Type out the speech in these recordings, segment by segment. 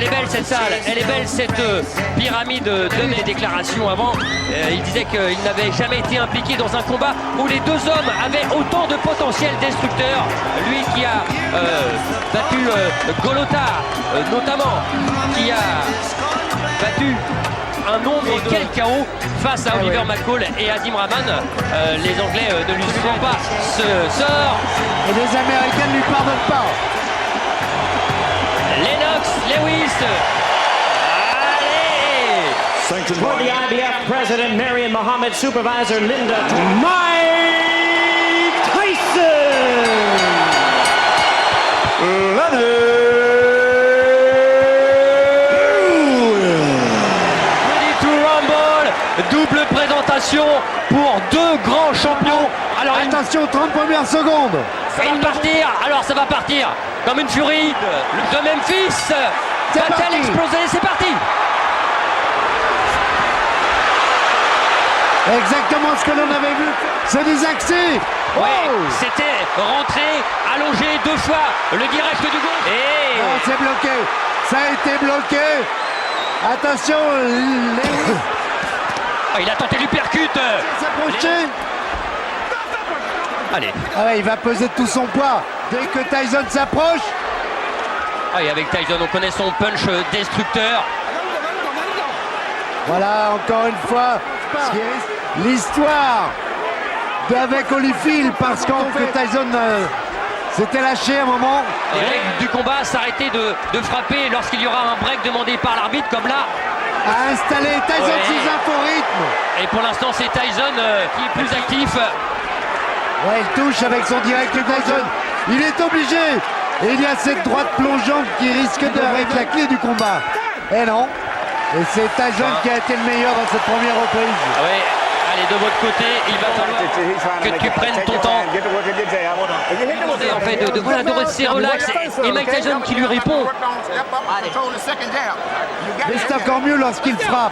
est belle cette salle, elle est belle cette pyramide de mes déclarations avant. Il disait qu'il n'avait jamais été impliqué dans un combat où les deux hommes avaient autant de potentiel destructeur. Lui qui a battu Golota notamment, qui a battu un nombre de quel chaos face à Oliver McCall et Adim Rahman. Les Anglais ne lui suivent pas ce sort. Et les Américains ne lui pardonnent pas. Lennox Lewis. Allez! For the IBF president, Marion Muhammad, supervisor Linda Mike Tyson. Ready to rumble. Double présentation pour deux grands champions. Alors Attention, 30 premières secondes. ça va partir. Alors ça va partir comme une furie de Memphis. Va-t-elle parti. exploser? C'est parti. Exactement ce que l'on avait vu. C'est des axés. Oui, c'était rentré, allongé deux fois. Le direct du gauche. Et Non, c'est bloqué. Ça a été bloqué. Attention, Lewis il a tenté l'uppercut. s'approcher. Allez. Ah ouais, il va peser tout son poids. Dès que Tyson s'approche, Ah, et avec Tyson, on connaît son punch destructeur. voilà, encore une fois, l'histoire d'avec Holyfield, parce que Tyson s'était lâché à un moment. Les règles du combat, s'arrêter de frapper lorsqu'il y aura un break demandé par l'arbitre, comme là. A installé Tyson Ouais. sous un faux rythme. Et pour l'instant, c'est Tyson qui est plus actif. Ouais, il touche avec son direct Tyson. Il est obligé. Et il y a cette droite plongeante qui risque d'être la clé du combat. Et non. Et c'est Tyson qui a été le meilleur dans cette première reprise. Ah ouais. Allez, de votre côté, il va falloir que tu prennes ton temps. En fait, de rester relax. Et Mike Tyson qui lui répond. Mais c'est encore mieux lorsqu'il frappe.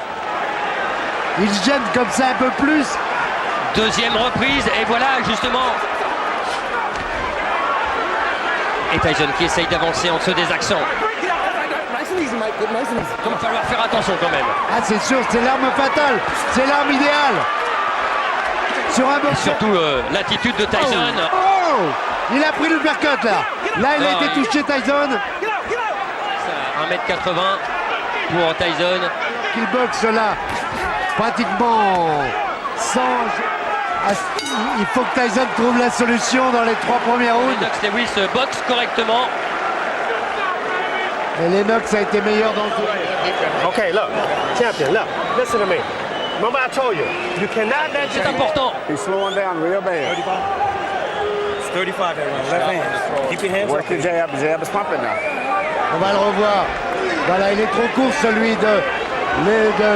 Il gêne comme ça un peu plus. Deuxième reprise, et voilà justement. Et Tyson qui essaye d'avancer en dessous des accents. Il va falloir faire attention quand même. Ah, c'est sûr, c'est l'arme fatale. C'est l'arme idéale. Sur un boxeur. Surtout l'attitude de Tyson. Oh, il a pris le uppercut là. Là, il a Ah, été touché Tyson. 1m80 pour Tyson. Il boxe là, pratiquement sans. Il faut que Tyson trouve la solution dans les 3 premiers rounds. Lennox Lewis boxe correctement. Et Lennox a été meilleur dans le tour. Okay, look, champion, look, listen to me. Remember I told you, you cannot let C'est important. He's slowing down real bad. It's 35 that round. Left hand. Keep your hands Work up. your jab. Jab is pumping now. On va le revoir. Voilà, il est trop court celui de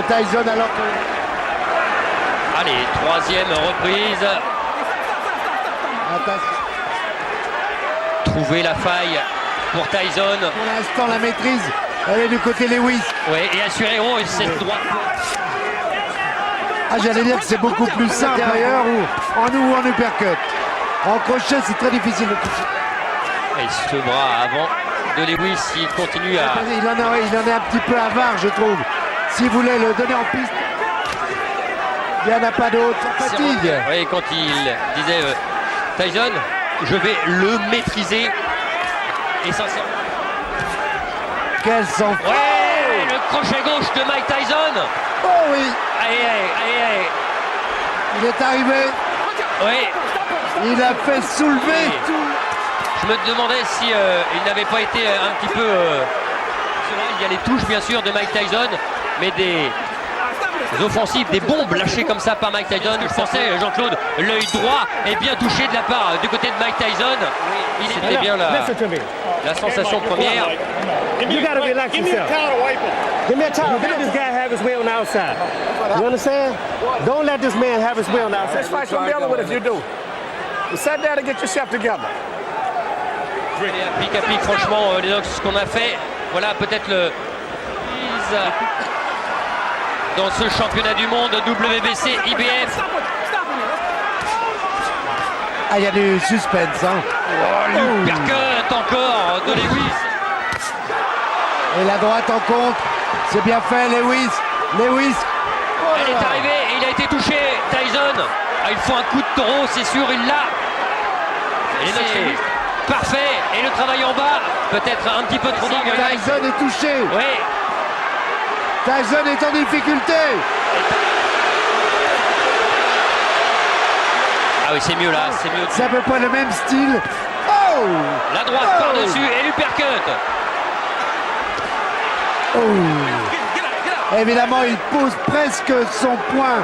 Tyson alors que. Allez, troisième reprise. Attention. Trouver la faille pour Tyson. Pour l'instant, la maîtrise, elle est du côté Lewis. Ouais, et assurer cette droite. Ah, j'allais dire que c'est beaucoup plus simple intérieur ou en uppercut. En crochet, c'est très difficile de toucher. Et ce bras avant de Lewis, il continue à... Il en est un petit peu avare, je trouve. S'il voulait le donner en piste, il n'y en a pas d'autre. Ça fatigue. Oui, quand il disait Tyson, je vais le maîtriser. Et sincèrement. Quel sang. Ouais, le crochet gauche de Mike Tyson. Oh oui, Allez. il est arrivé. Oui, Il a fait soulever Oui. tout. je me demandais si il n'avait pas été un petit peu... il y a les touches, bien sûr, de Mike Tyson, mais des offensives, des bombes lâchées comme ça par Mike Tyson. Je pensais, Jean-Claude, l'œil droit est bien touché de la part du côté de Mike Tyson. C'était bien listen to me. la sensation première. You gotta relax yourself. Give me a towel. Don't let this guy have his way on the outside. You understand? Don't let this man have his way on the outside. This fight's gonna be over with if you do. You sit down and get yourself together. Pic à pic, franchement, Lennox, ce qu'on a fait, voilà peut-être le dans ce championnat du monde WBC IBF. Ah, il y a du suspense, hein. L'uppercut encore de Lewis. Et la droite en contre. C'est bien fait, Lewis. Lewis. Oh là Elle est là. arrivée et il a été touché. Tyson. Ah, il faut un coup de taureau, c'est sûr, il l'a. Et c'est parfait. Et le travail en bas, peut-être un petit peu trop dégueulasse. Tyson est touché. Oui. Tyson est en difficulté. Ah oui, c'est mieux là, c'est mieux. C'est à peu près le même style. Oh. La droite Oh. par-dessus et l'uppercut. Oh. Évidemment, il pose presque son poing.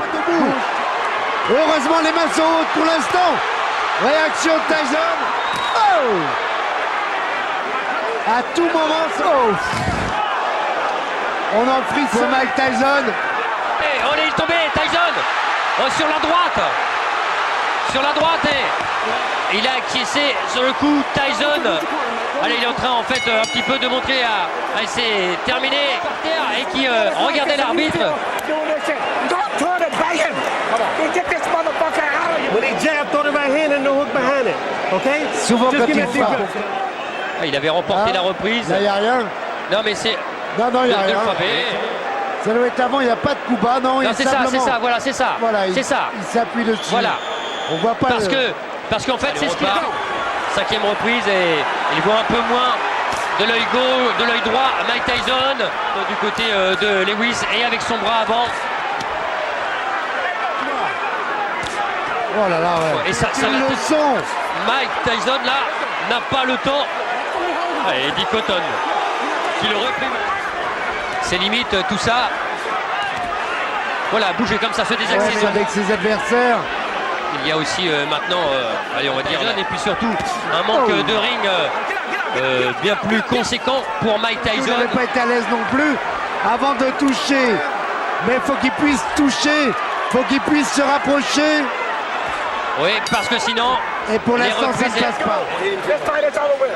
Heureusement, les mains sont hautes pour l'instant. Réaction de Tyson. Oh. À tout moment, oh. On en frise sur Mike Tyson. Et oh, il est tombé, Tyson. Oh, sur la droite. Sur la droite et il a acquiescé sur le coup. Tyson. Allez, il est en train en fait un petit peu de montrer à c'est terminé par terre et qui regardait l'arbitre. When he jabbed, throw the right hand and no hook behind it. Okay? Souvent Just quand give il me a deep frappe. breath. Ah, il avait remporté Ah, la reprise. Là, il n'y a rien. Non mais c'est Non, il n'y a de rien. frapper. Ça doit être avant, il n'y a pas de coup bas. Non, Non, il c'est ça, c'est ça, voilà, c'est ça. Voilà, c'est ça. Il s'appuie dessus. Voilà. On voit pas Parce qu'en fait, c'est ce qu'il a. Cinquième reprise et il voit un peu moins de l'œil gauche, de l'œil droit Mike Tyson du côté de Lewis et avec son bras avant. Oh là là, ouais. Et ça Une va- leçon. Mike Tyson là n'a pas le temps. Ah, et Eddie Cotton qui le reprime. C'est limite tout ça. Voilà, bouger comme ça, se Ouais, désaxer. mais avec ses adversaires. Il y a aussi maintenant, allez, on va dire, et puis surtout un manque de ring bien plus conséquent pour Mike Il Tyson. n'avait pas été à l'aise non plus avant de toucher. Mais il faut qu'il puisse toucher. Il faut qu'il puisse se rapprocher. Oui, parce que sinon, Et pour les l'instant, ça ne reprises- passe pas. This fight is over with.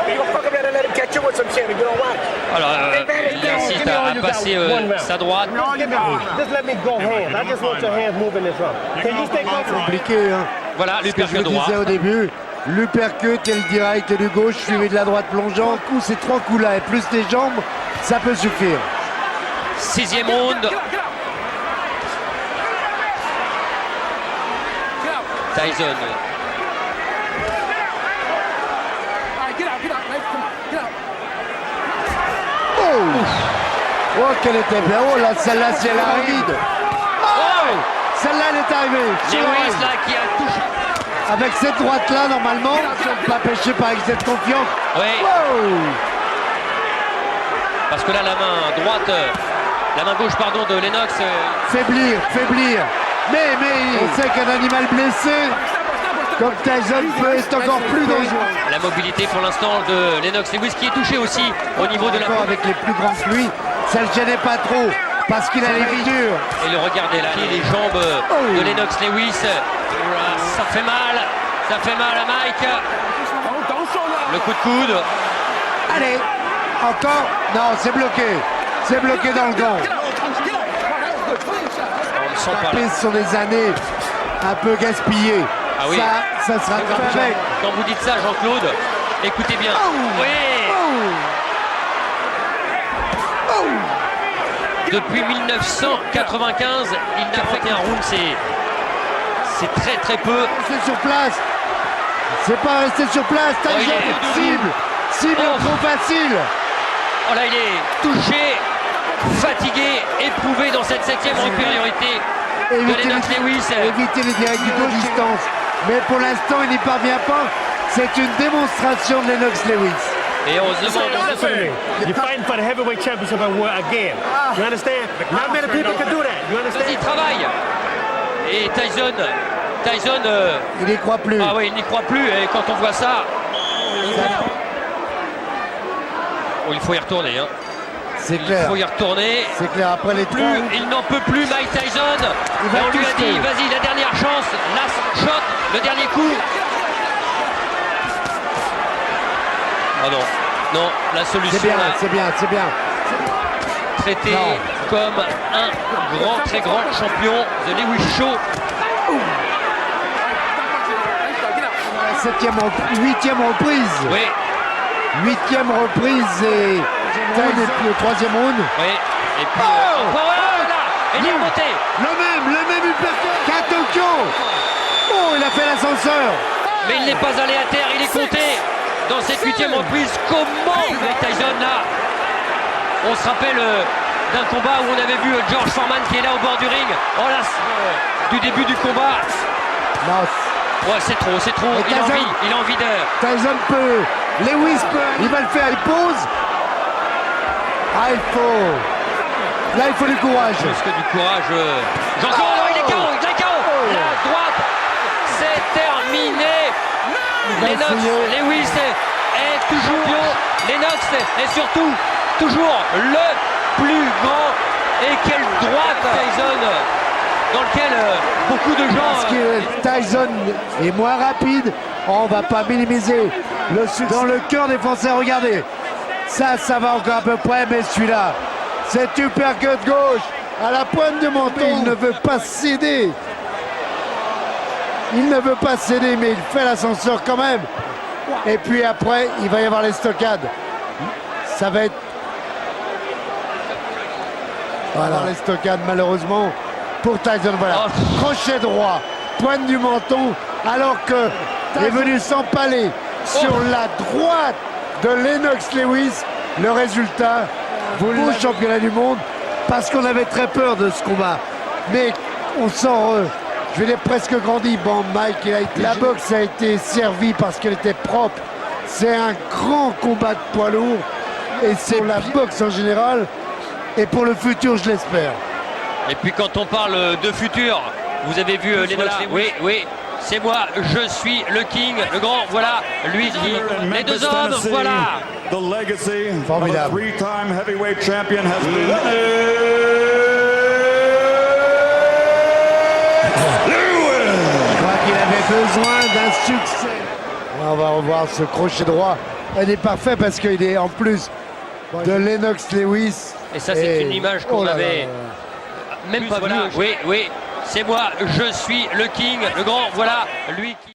You gonna fuck up there and let him catch you with some shit if you don't watch. alors, il insiste à passer sa droite. Just let me go hands. I just want your hands moving this round. Can you stay comfortable? Compliqué, hein. Voilà, Ce que je l'uppercut vous droit. disais au début, l'uppercut et le direct du gauche suivi de la droite plongeant. Coup, ces trois coups-là et plus les jambes, ça peut suffire. Sixième round. Tyson. Oh, qu'elle était bien. Oh là, celle-là, si elle arrive. Oh, celle-là, elle est arrivée. Sur Lewis l'oreille. là qui a touché. Avec cette droite-là, normalement, pas pêché par excès de confiance. Oui, Oh. parce que là, la main droite, la main gauche, pardon, de Lennox. Faiblir. Mais on sait qu'un animal blessé, comme Tyson, peut être encore plus dangereux. La mobilité pour l'instant de Lennox Lewis qui est touché aussi au niveau de la. Encore avec les plus grands que lui, ça le gênait pas trop parce qu'il a les vies dures. Et le regardez là, les jambes de Lennox Lewis. Ça fait mal à Mike. Le coup de coude. Allez, encore. Non, c'est bloqué dans le gant. On ne sent pas là. Ce sont des années un peu gaspillées. Ah oui. Ça sera avec. Quand vous dites ça, Jean-Claude, écoutez bien. Oui. Depuis 1995, il n'a fait qu'un round, c'est très très peu. Rester sur place. C'est pas rester sur place. il est Tyson, cible Oh. trop facile. Oh là, il est touché, fatigué, éprouvé dans cette septième supériorité de Lennox Lewis. Éviter les directs du dos distance. Mais pour l'instant, il n'y parvient pas. C'est une démonstration de Lennox Lewis. Et on se demande. Listen to me. You're fighting for the heavyweight championship again. You understand? Not many people can do that. You Vas-y, understand? travaille. Et Tyson, Il n'y croit plus. ah oui, il n'y croit plus. Et quand on voit ça, oh, il faut y retourner. Hein. C'est Il clair. faut y retourner. C'est clair. Après les trois. Il n'en peut plus, Mike Tyson. Il va Et on lui a toucher. dit, vas-y, la dernière chance, last shot, le dernier coup. Ah non, la solution C'est bien, là, c'est bien. traité Non. comme un très grand champion de Lewis Show. Huitième reprise. Oui, Huitième reprise et Et puis au troisième round. Oui. Et puis. Voilà. Et il est remonté. Le même uppercut qu'à Tokyo. Oh, il a fait l'ascenseur. Mais il n'est pas allé à terre, il est compté dans cette 8e reprise. Comment Tyson là? On se rappelle d'un combat où on avait vu George Foreman qui est là au bord du ring. Oh là, du début du combat. Non, Ouais, c'est trop. Et Il a envie de. Tyson peut. Lewis peut. Il va le faire, il pose. Ah, il faut. Là, il faut du courage. Plus que du courage. Jean-Claude, il est KO. La droite, c'est terminé. Lennox Lewis est toujours champion. Lennox est surtout toujours le plus grand. Et quelle droite Tyson, dans lequel beaucoup de gens. Parce que Tyson est moins rapide, on va pas minimiser le succès. Dans le cœur des Français, regardez. Ça va encore à peu près, mais celui-là, cet uppercut gauche à la pointe du menton, il ne veut pas céder. Il ne veut pas céder, mais il fait l'ascenseur quand même. Et puis après, il va y avoir les stockades. Ça va être... Voilà, les stockades, malheureusement, pour Tyson. Voilà, crochet droit, pointe du menton, alors que est venu s'empaler sur la droite de Lennox Lewis. Le résultat, au championnat du monde, parce qu'on avait très peur de ce combat. Mais on sent, je vais dire presque grandi. Bon, Mike, la boxe a été servie parce qu'elle était propre. C'est un grand combat de poids lourd. Et c'est la boxe en général. Et pour le futur, je l'espère. Et puis quand on parle de futur, vous avez vu Lennox Lewis. Oui. C'est moi, je suis le king, le grand, voilà, lui qui... Les deux hommes, voilà. The legacy Formidable. of a three-time heavyweight champion has been Je crois qu'il avait besoin d'un succès. On va revoir ce crochet droit. Il est parfait parce qu'il est en plus de Lennox Lewis. Et ça, c'est une image qu'on avait même pas vue. Oui, c'est moi, je suis le king, le grand, voilà, lui qui...